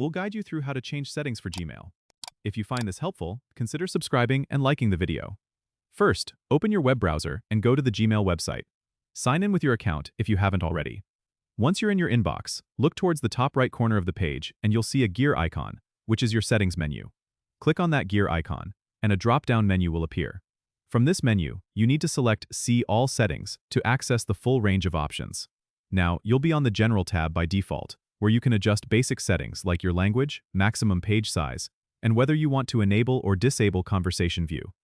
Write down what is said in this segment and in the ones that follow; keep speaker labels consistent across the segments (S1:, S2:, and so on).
S1: We'll guide you through how to change settings for Gmail. If you find this helpful, consider subscribing and liking the video. First, open your web browser and go to the Gmail website. Sign in with your account if you haven't already. Once you're in your inbox, look towards the top right corner of the page and you'll see a gear icon, which is your settings menu. Click on that gear icon, and a drop-down menu will appear. From this menu, you need to select See All Settings to access the full range of options. Now, you'll be on the General tab by default, where you can adjust basic settings like your language, maximum page size, and whether you want to enable or disable conversation view.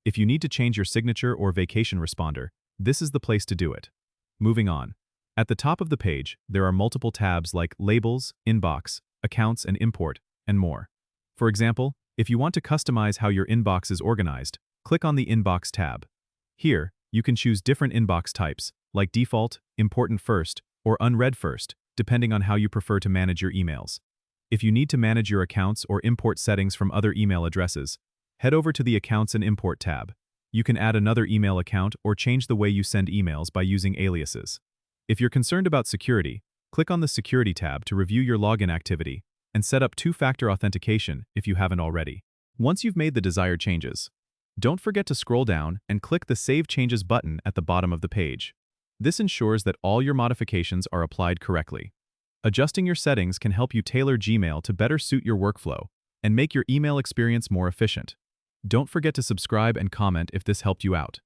S1: If you need to change your signature or vacation responder, this is the place to do it. Moving on. At the top of the page, there are multiple tabs like Labels, Inbox, Accounts and Import, and more. For example, if you want to customize how your inbox is organized, click on the Inbox tab. Here, you can choose different inbox types, like Default, Important First, or Unread First, depending on how you prefer to manage your emails. If you need to manage your accounts or import settings from other email addresses, head over to the Accounts and Import tab. You can add another email account or change the way you send emails by using aliases. If you're concerned about security, click on the Security tab to review your login activity and set up two-factor authentication if you haven't already. Once you've made the desired changes, don't forget to scroll down and click the Save Changes button at the bottom of the page. This ensures that all your modifications are applied correctly. Adjusting your settings can help you tailor Gmail to better suit your workflow and make your email experience more efficient. Don't forget to subscribe and comment if this helped you out.